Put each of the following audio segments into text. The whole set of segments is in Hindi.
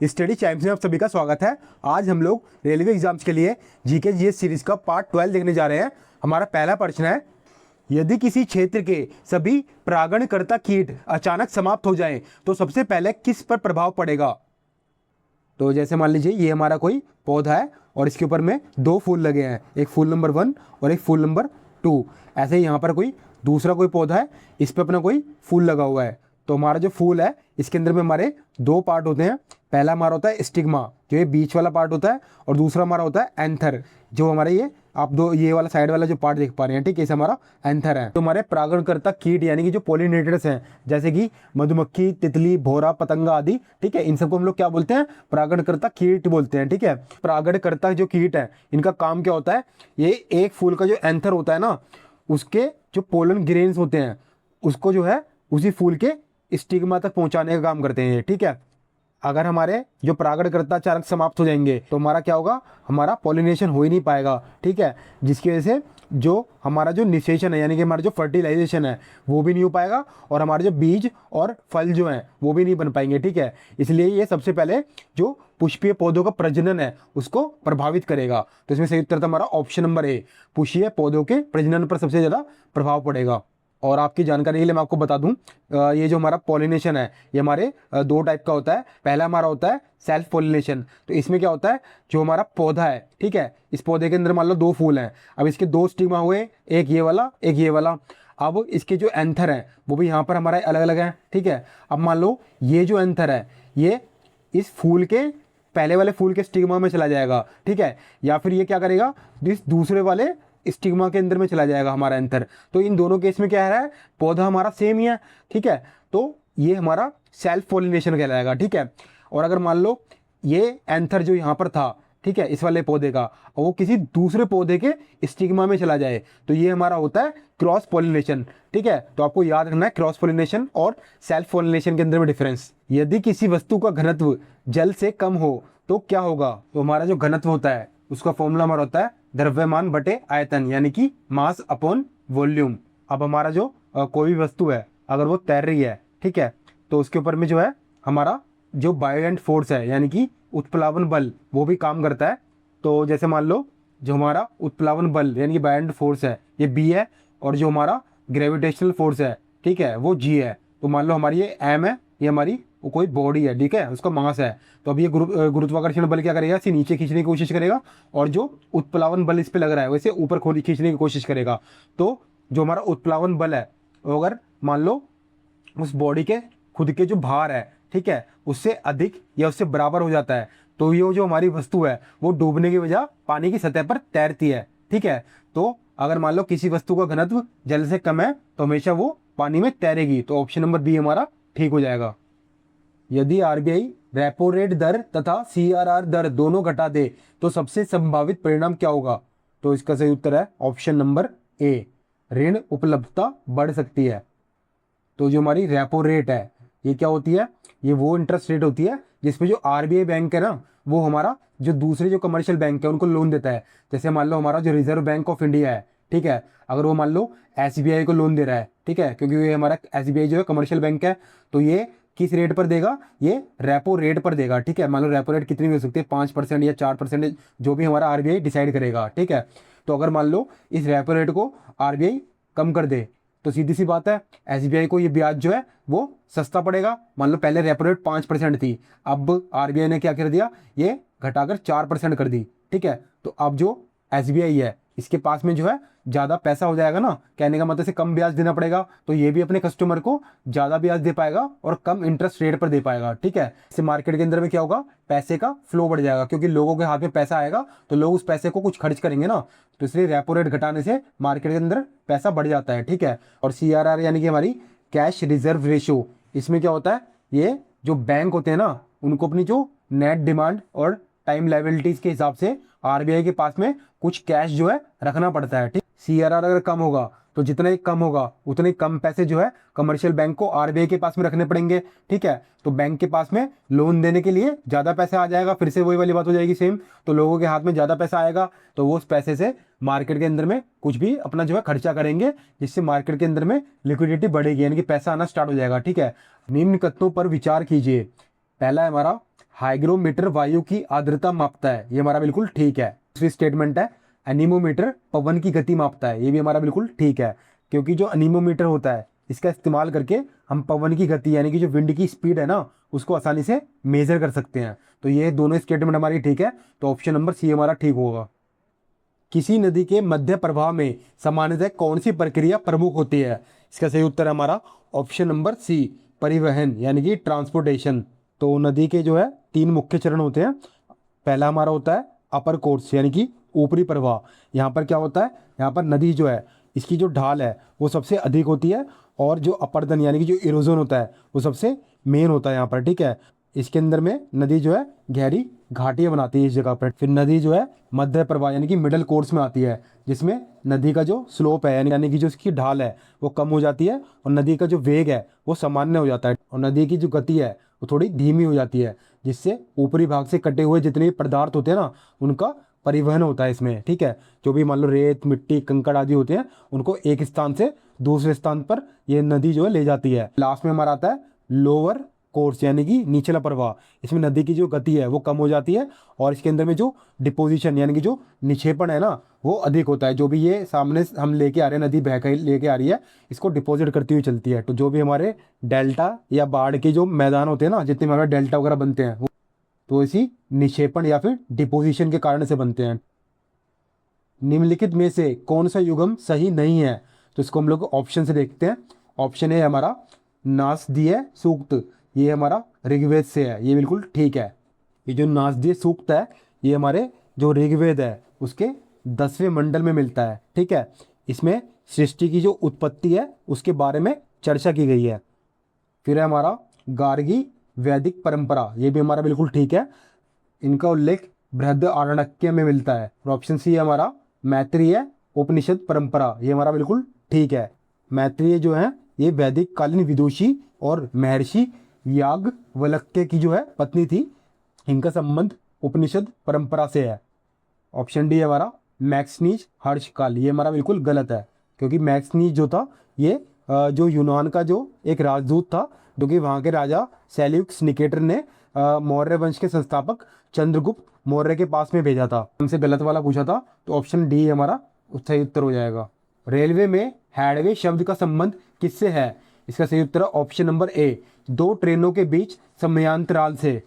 स्टडी टाइम्स में आप सभी का स्वागत है। आज हम लोग रेलवे एग्जाम्स के लिए जीके जीएस सीरीज का पार्ट 12 देखने जा रहे हैं। हमारा पहला प्रश्न है, यदि किसी क्षेत्र के सभी परागणकर्ता कीट अचानक समाप्त हो जाएं तो सबसे पहले किस पर प्रभाव पड़ेगा। तो जैसे मान लीजिए ये हमारा कोई पौधा है और इसके ऊपर में दो फूल लगे हैं, एक फूल नंबर 1 और एक फूल नंबर 2। ऐसे ही यहाँ पर कोई दूसरा कोई पौधा है, इस पर अपना कोई फूल लगा हुआ है। तो हमारा जो फूल है इसके अंदर में हमारे दो पार्ट होते हैं। पहला हमारा होता है स्टिग्मा, जो ये बीच वाला पार्ट होता है, और दूसरा हमारा होता है एंथर, जो हमारे ये आप दो ये वाला साइड वाला जो पार्ट देख पा रहे हैं, ठीक है, इसे हमारा एंथर है। तो हमारे परागणकर्ता कीट यानी कि जो पोलिनेटर्स हैं, जैसे कि मधुमक्खी, तितली, भौरा, पतंगा आदि, ठीक है, इन सबको हम लोग क्या बोलते हैं, परागणकर्ता कीट बोलते हैं। ठीक है, परागणकर्ता जो कीट है इनका काम क्या होता है, ये एक फूल का जो एंथर होता है ना, उसके जो पोलन ग्रेन्स होते हैं उसको जो है उसी फूल के स्टिग्मा तक पहुंचाने का काम करते हैं। ठीक है, अगर हमारे जो परागणकर्ता अचानक समाप्त हो जाएंगे तो हमारा क्या होगा, हमारा पॉलिनेशन हो ही नहीं पाएगा। ठीक है, जिसकी वजह से जो हमारा जो निषेचन है यानी कि हमारा जो फर्टिलाइजेशन है वो भी नहीं हो पाएगा, और हमारे जो बीज और फल जो हैं वो भी नहीं बन पाएंगे। ठीक है, इसलिए ये सबसे पहले जो पुष्पीय पौधों का प्रजनन है उसको प्रभावित करेगा। तो इसमें सही उत्तर था हमारा ऑप्शन नंबर ए, पुष्पीय पौधों के प्रजनन पर सबसे ज़्यादा प्रभाव पड़ेगा। और आपकी जानकारी के लिए मैं आपको बता दूं, ये जो हमारा पॉलिनेशन है ये हमारे दो टाइप का होता है। पहला हमारा होता है सेल्फ पॉलिनेशन। तो इसमें क्या होता है, जो हमारा पौधा है, ठीक है, इस पौधे के अंदर मान लो दो फूल हैं, अब इसके दो स्टिग्मा हुए, एक ये वाला एक ये वाला। अब इसके जो एंथर हैं वो भी यहाँ पर हमारे अलग अलग हैं। ठीक है, अब मान लो ये जो एंथर है ये इस फूल के पहले वाले फूल के स्टिग्मा में चला जाएगा। ठीक है, या फिर ये क्या करेगा, इस दूसरे वाले स्टिग्मा के अंदर में चला जाएगा हमारा एंथर। तो इन दोनों केस में क्या है, पौधा हमारा सेम ही है। ठीक है, तो ये हमारा सेल्फ पॉलिनेशन कहलाएगा। ठीक है, और अगर मान लो ये एंथर जो यहाँ पर था, ठीक है, इस वाले पौधे का, और वो किसी दूसरे पौधे के स्टिग्मा में चला जाए तो ये हमारा होता है क्रॉस पॉलिनेशन। ठीक है, तो आपको याद रखना है क्रॉस पॉलिनेशन और सेल्फ पॉलिनेशन के अंदर में डिफरेंस। यदि किसी वस्तु का घनत्व जल से कम हो तो क्या होगा। तो हमारा जो घनत्व होता है उसका फॉर्मूला हमारा होता है द्रव्यमान बटे आयतन, यानी कि मास अपॉन वॉल्यूम। अब हमारा जो कोई भी वस्तु है अगर वो तैर रही है, ठीक है, तो उसके ऊपर में जो है हमारा जो बायोएंट फोर्स है यानी कि उत्प्लावन बल वो भी काम करता है। तो जैसे मान लो जो हमारा उत्प्लावन बल यानी कि बायोएंट फोर्स है ये बी है, और जो हमारा ग्रेविटेशनल फोर्स है, ठीक है, वो जी है। तो मान लो हमारी ये एम है, ये हमारी वो कोई बॉडी है, ठीक है, उसका मास है। तो अब ये गुरुत्वाकर्षण बल क्या करेगा, इसे नीचे खींचने की कोशिश करेगा, और जो उत्प्लावन बल इस पे लग रहा है वैसे ऊपर खींचने की कोशिश करेगा। तो जो हमारा उत्प्लावन बल है वो अगर मान लो उस बॉडी के खुद के जो भार है, ठीक है, उससे अधिक या उससे बराबर हो जाता है तो ये जो हमारी वस्तु है वो डूबने की वजह पानी की सतह पर तैरती है। ठीक है, तो अगर मान लो किसी वस्तु का घनत्व जल से कम है तो हमेशा वो पानी में तैरेगी। तो ऑप्शन नंबर बी हमारा ठीक हो जाएगा। यदि आरबीआई रेपो रेट दर तथा सीआरआर दर दोनों घटा दे तो सबसे संभावित परिणाम क्या होगा। तो इसका सही उत्तर है ऑप्शन नंबर ए, ऋण उपलब्धता बढ़ सकती है। तो जो हमारी रेपो रेट है ये क्या होती है, ये वो इंटरेस्ट रेट होती है जिसपे जो आरबीआई बैंक है ना वो हमारा जो दूसरे जो कमर्शियल बैंक है उनको लोन देता है। जैसे मान लो हमारा जो रिजर्व बैंक ऑफ इंडिया है, ठीक है, अगर वो मान लो एसबीआई को लोन दे रहा है, ठीक है, क्योंकि ये हमारा एसबीआई जो है कमर्शियल बैंक है, तो ये किस रेट पर देगा, ये रेपो रेट पर देगा। ठीक है, मान लो रेपो रेट कितनी भी हो सकती है, 5% या 4%, जो भी हमारा आरबीआई डिसाइड करेगा। ठीक है, तो अगर मान लो इस रेपो रेट को आरबीआई कम कर दे तो सीधी सी बात है एसबीआई को ये ब्याज जो है वो सस्ता पड़ेगा। मान लो पहले रेपो रेट 5% थी, अब आरबीआई ने क्या कर दिया, ये घटाकर 4% कर दी। ठीक है, तो अब जो एसबीआई है इसके पास में जो है ज़्यादा पैसा हो जाएगा ना, कहने का मतलब से कम ब्याज देना पड़ेगा, तो ये भी अपने कस्टमर को ज़्यादा ब्याज दे पाएगा और कम इंटरेस्ट रेट पर दे पाएगा। ठीक है, इससे मार्केट के अंदर में क्या होगा, पैसे का फ्लो बढ़ जाएगा, क्योंकि लोगों के हाथ में पैसा आएगा तो लोग उस पैसे को कुछ खर्च करेंगे ना, तो इसलिए रेपो रेट घटाने से मार्केट के अंदर पैसा बढ़ जाता है। ठीक है, और सीआरआर यानी कि हमारी कैश रिजर्व रेशियो, इसमें क्या होता है, ये जो बैंक होते हैं ना उनको अपनी जो नेट डिमांड और टाइम लायबिलिटीज के हिसाब से आरबीआई के पास में कुछ कैश जो है रखना पड़ता है। ठीक, सीआरआर अगर कम होगा तो जितना ही कम होगा उतने कम पैसे जो है कमर्शियल बैंक को आरबीआई के पास में रखने पड़ेंगे। ठीक है, तो बैंक के पास में लोन देने के लिए ज़्यादा पैसा आ जाएगा, फिर से वही वाली बात हो जाएगी सेम, तो लोगों के हाथ में ज़्यादा पैसा आएगा तो वो उस पैसे से मार्केट के अंदर में कुछ भी अपना जो है खर्चा करेंगे, जिससे मार्केट के अंदर में लिक्विडिटी बढ़ेगी, यानी कि पैसा आना स्टार्ट हो जाएगा। ठीक है, निम्न कथनों पर विचार कीजिए। पहला है हमारा हाइग्रोमीटर वायु की आर्द्रता मापता है, ये हमारा बिल्कुल ठीक है। दूसरी स्टेटमेंट है एनीमोमीटर पवन की गति मापता है, ये भी हमारा बिल्कुल ठीक है, क्योंकि जो एनीमोमीटर होता है इसका इस्तेमाल करके हम पवन की गति यानी कि जो विंड की स्पीड है ना उसको आसानी से मेजर कर सकते हैं। तो ये दोनों स्टेटमेंट हमारी ठीक है, तो ऑप्शन नंबर सी हमारा ठीक होगा। किसी नदी के मध्य प्रवाह में सामान्यतः कौन सी प्रक्रिया प्रमुख होती है? इसका सही उत्तर है हमारा ऑप्शन नंबर सी, परिवहन यानी कि ट्रांसपोर्टेशन। तो नदी के जो है 3 मुख्य चरण होते हैं। पहला हमारा होता है अपर कोर्स यानी कि ऊपरी प्रवाह। यहाँ पर क्या होता है, यहाँ पर नदी जो है इसकी जो ढाल है वो सबसे अधिक होती है, और जो अपर्दन यानी कि जो इरोजन होता है वो सबसे मेन होता है यहाँ पर, ठीक है। इसके अंदर में नदी जो है गहरी घाटियाँ बनाती है इस जगह पर। फिर नदी जो है मध्य प्रवाह यानी कि मिडल कोर्स में आती है, जिसमें नदी का जो स्लोप है यानी कि जो इसकी ढाल है वो कम हो जाती है, और नदी का जो वेग है वो सामान्य हो जाता है, और नदी की जो गति है वो थोड़ी धीमी हो जाती है, जिससे ऊपरी भाग से कटे हुए जितने भी पदार्थ होते हैं ना उनका परिवहन होता है इसमें, ठीक है। जो भी मान लो रेत मिट्टी कंकड़ आदि होते हैं उनको एक स्थान से दूसरे स्थान पर ये नदी जो है ले जाती है। लास्ट में हमारा आता है लोअर कोर्स यानी कि निचला प्रवाह। इसमें नदी की जो गति है वो कम हो जाती है, और इसके अंदर में जो डिपोजिशन यानी कि जो निक्षेपण है ना वो अधिक होता है। जो भी ये सामने हम लेके आ रहे हैं, नदी बह कर लेके आ रही है, इसको डिपॉजिट करती हुई चलती है। तो जो भी हमारे डेल्टा या बाढ़ के जो मैदान होते हैं ना, जितने हमारे डेल्टा वगैरह बनते हैं वो तो इसी निक्षेपण या फिर डिपोजिशन के कारण से बनते हैं। निम्नलिखित में से कौन सा युग्म सही नहीं है? तो इसको हम लोग ऑप्शन से देखते हैं। ऑप्शन ए हमारा नासदीय सूक्त, ये हमारा ऋग्वेद से है, ये बिल्कुल ठीक है। ये जो नासदीय सूक्त है ये हमारे जो ऋग्वेद है उसके 10वें मंडल में मिलता है, ठीक है। इसमें सृष्टि की जो उत्पत्ति है उसके बारे में चर्चा की गई है। फिर है हमारा गार्गी वैदिक परंपरा, ये भी हमारा बिल्कुल ठीक है। इनका उल्लेख बृहदारण्यक में मिलता है। और ऑप्शन सी है हमारा मैत्रेय उपनिषद परंपरा, ये हमारा बिल्कुल ठीक है। मैत्रेय जो है ये वैदिक कालीन विदुषी और महर्षि याज्ञवल्क्य की जो है पत्नी थी, इनका संबंध उपनिषद परंपरा से है। ऑप्शन डी है हमारा मैक्सनीज हर्षकाल, ये हमारा बिल्कुल गलत है, क्योंकि मैक्सनीज जो था ये जो यूनान का जो एक राजदूत था, जो कि वहाँ के राजा सेल्यूकस निकेटर ने मौर्य वंश के संस्थापक चंद्रगुप्त मौर्य के पास में भेजा था। हमसे गलत वाला पूछा था, तो ऑप्शन डी हमारा सही उत्तर हो जाएगा। रेलवे में हैडवे शब्द का संबंध किससे है? इसका सही उत्तर है ऑप्शन नंबर ए, 2 ट्रेनों के बीच समयांतराल से।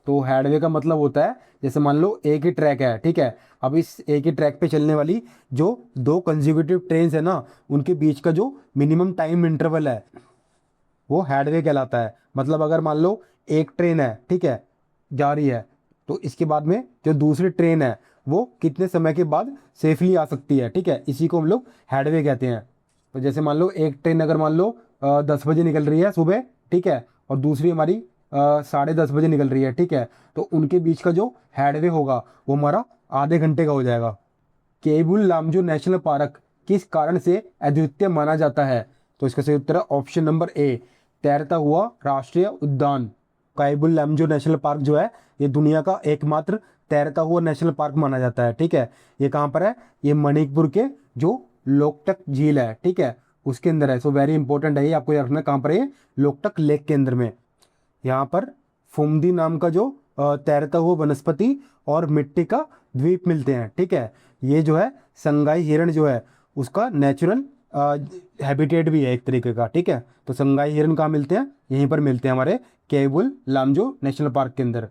तो हैडवे का मतलब होता है जैसे मान लो एक ही ट्रैक है, ठीक है। अब इस एक ही ट्रैक पे चलने वाली जो 2 कंसेक्यूटिव ट्रेन है ना उनके बीच का जो मिनिमम टाइम इंटरवल है वो हैडवे कहलाता है। मतलब अगर मान लो एक ट्रेन है, ठीक है, जा रही है, तो इसके बाद में जो दूसरी ट्रेन है वो कितने समय के बाद सेफली आ सकती है, ठीक है, इसी को हम लोग हैडवे कहते हैं। तो जैसे मान लो एक ट्रेन अगर मान लो 10 बजे निकल रही है सुबह, ठीक है, और दूसरी हमारी 10:30 बजे निकल रही है, ठीक है, तो उनके बीच का जो हैडवे होगा वो हमारा आधे घंटे का हो जाएगा। केबुल लामजो नेशनल पार्क किस कारण से अद्वितीय माना जाता है? तो इसका सही उत्तर है ऑप्शन नंबर ए, तैरता हुआ राष्ट्रीय उद्यान। केबुल लामजो नेशनल पार्क जो है ये दुनिया का एकमात्र तैरता हुआ नेशनल पार्क माना जाता है, ठीक है। ये कहाँ पर है? ये मणिपुर के जो लोकटक झील है, ठीक है, उसके अंदर है। सो वेरी इंपॉर्टेंट है ये, आपको याद रखना कहाँ पर है, लोकटक लेक के अंदर में। यहाँ पर फुमदी नाम का जो तैरता हुआ वनस्पति और मिट्टी का द्वीप मिलते हैं, ठीक है। ये जो है संगाई हिरण जो है उसका नेचुरल हैबिटेट भी है एक तरीके का, ठीक है। तो संगाई हिरण कहाँ मिलते हैं? यहीं पर मिलते हैं हमारे केबुल लामजो नेशनल पार्क के अंदर।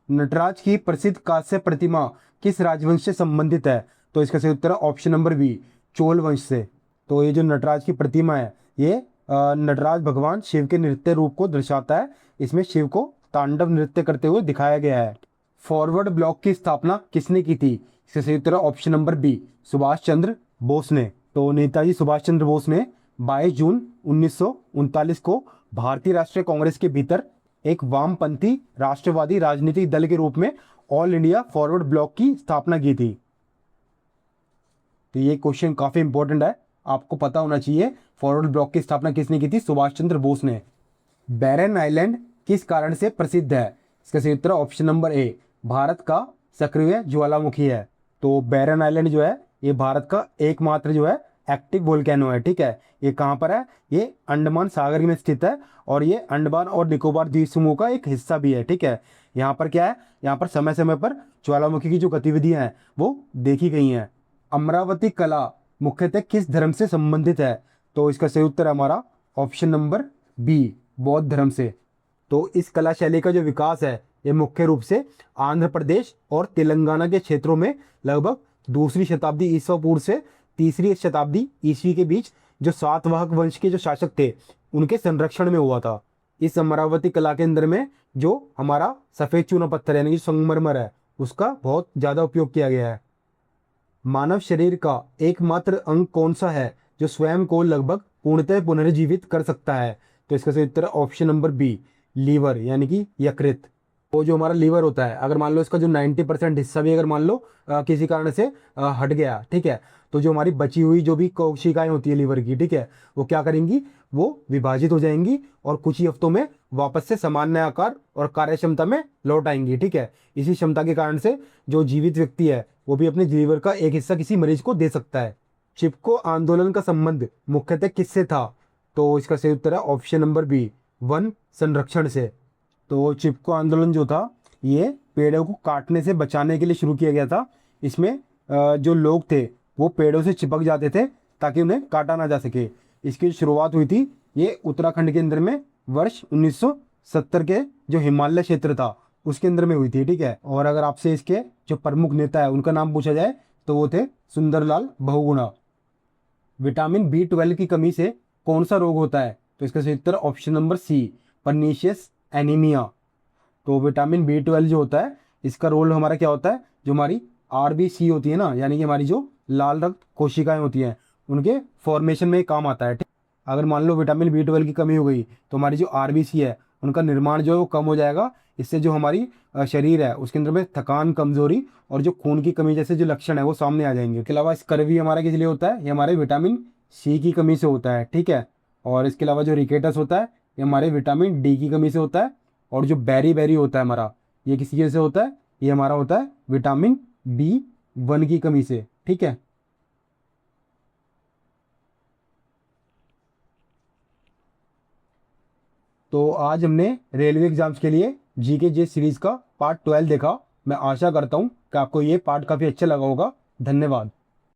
नटराज की प्रसिद्ध कांस्य प्रतिमा किस राजवंश से संबंधित है? तो इसका सही उत्तर है ऑप्शन नंबर बी, चोल वंश से। तो ये जो नटराज की प्रतिमा है ये नटराज भगवान शिव के नृत्य रूप को दर्शाता है। इसमें शिव को तांडव नृत्य करते हुए दिखाया गया है। फॉरवर्ड ब्लॉक की स्थापना किसने की थी? इसका सही उत्तर है option number B, Subhash Chandra Bose ने। तो नेताजी सुभाष चंद्र बोस ने 22 जून 1939 को भारतीय राष्ट्रीय कांग्रेस के भीतर एक वामपंथी राष्ट्रवादी राजनीतिक दल के रूप में ऑल इंडिया फॉरवर्ड ब्लॉक की स्थापना की थी। तो ये क्वेश्चन काफी इंपॉर्टेंट है, आपको पता होना चाहिए। फॉरवर्ड ब्लॉक की स्थापना किसने की थी? सुभाष चंद्र बोस ने। बैरन आइलैंड किस कारण से प्रसिद्ध है? इसका सही उत्तर ऑप्शन नंबर ए, भारत का सक्रिय ज्वालामुखी है। तो बैरन आइलैंड जो है ये भारत का एकमात्र जो है एक्टिव वोल्केनो है, ठीक है। ये कहाँ पर है? ये अंडमान सागर में स्थित है और ये अंडमान और निकोबार द्वीप समूह का एक हिस्सा भी है, ठीक है। यहाँ पर क्या है? यहाँ पर समय समय पर ज्वालामुखी की जो गतिविधियां हैं वो देखी गई हैं। अमरावती कला मुख्यतः किस धर्म से संबंधित है? तो इसका सही उत्तर है हमारा ऑप्शन नंबर बी, बौद्ध धर्म से। तो इस कला शैली का जो विकास है ये मुख्य रूप से आंध्र प्रदेश और तेलंगाना के क्षेत्रों में लगभग दूसरी शताब्दी ईसा पूर्व से तीसरी शताब्दी ईस्वी के बीच जो सातवाहक वंश के जो शासक थे उनके संरक्षण में हुआ था। इस अमरावती कला के अंदर में जो हमारा सफेद चूना पत्थर यानी कि संगमरमर है उसका बहुत ज्यादा उपयोग किया गया है। मानव शरीर का एकमात्र अंग कौन सा है जो स्वयं को लगभग पूर्णतः पुनर्जीवित कर सकता है? तो इसका सही उत्तर है ऑप्शन नंबर बी, लीवर यानी कि यकृत। वो जो हमारा लीवर होता है अगर मान लो इसका जो 90% हिस्सा भी अगर मान लो किसी कारण से हट गया, ठीक है, तो जो हमारी बची हुई जो भी कोशिकाएं होती है लीवर की, ठीक है, वो क्या करेंगी? वो विभाजित हो जाएंगी और कुछ ही हफ्तों में वापस से सामान्य आकार और कार्यक्षमता में लौट आएंगी, ठीक है। इसी क्षमता के कारण से जो जीवित व्यक्ति है वो भी अपने लीवर का एक हिस्सा किसी मरीज को दे सकता है। चिपको आंदोलन का संबंध मुख्यतः किससे था? तो इसका सही उत्तर है ऑप्शन नंबर बी, वन संरक्षण से। तो चिपको आंदोलन जो था ये पेड़ों को काटने से बचाने के लिए शुरू किया गया था। इसमें जो लोग थे वो पेड़ों से चिपक जाते थे ताकि उन्हें काटा ना जा सके। इसकी शुरुआत हुई थी ये उत्तराखंड के अंदर में वर्ष 1970 के जो हिमालय क्षेत्र था उसके अंदर में हुई थी, ठीक है। और अगर आपसे इसके जो प्रमुख नेता है उनका नाम पूछा जाए तो वो थे सुंदरलाल बहुगुणा। विटामिन B12 की कमी से कौन सा रोग होता है? तो इसका सही उत्तर option number C, pernicious anaemia. तो विटामिन B12 जो होता है इसका रोल हमारा क्या होता है? जो हमारी RBC होती है ना, यानी कि हमारी जो लाल रक्त कोशिकाएं होती हैं उनके फॉर्मेशन में काम आता है, ठीक। अगर मान लो विटामिन B12 की कमी हो गई तो हमारी जो RBC है उनका निर्माण जो है वो कम हो जाएगा। इससे जो हमारी शरीर है उसके अंदर में थकान, कमजोरी और जो खून की कमी जैसे जो लक्षण है वो सामने आ जाएंगे। इसके अलावा स्कर्वी हमारा किस लिए होता है? ये हमारे विटामिन C की कमी से होता है, ठीक है। और इसके अलावा जो रिकेटस होता है ये हमारे विटामिन D की कमी से होता है। और जो बैरी बैरी होता है हमारा ये किसी चीज़ से होता है? ये हमारा होता है विटामिन B1 की कमी से, ठीक है। तो आज हमने रेलवे एग्जाम्स के लिए GK सीरीज का पार्ट 12 देखा। मैं आशा करता हूँ कि आपको ये पार्ट काफ़ी अच्छा लगा होगा। धन्यवाद।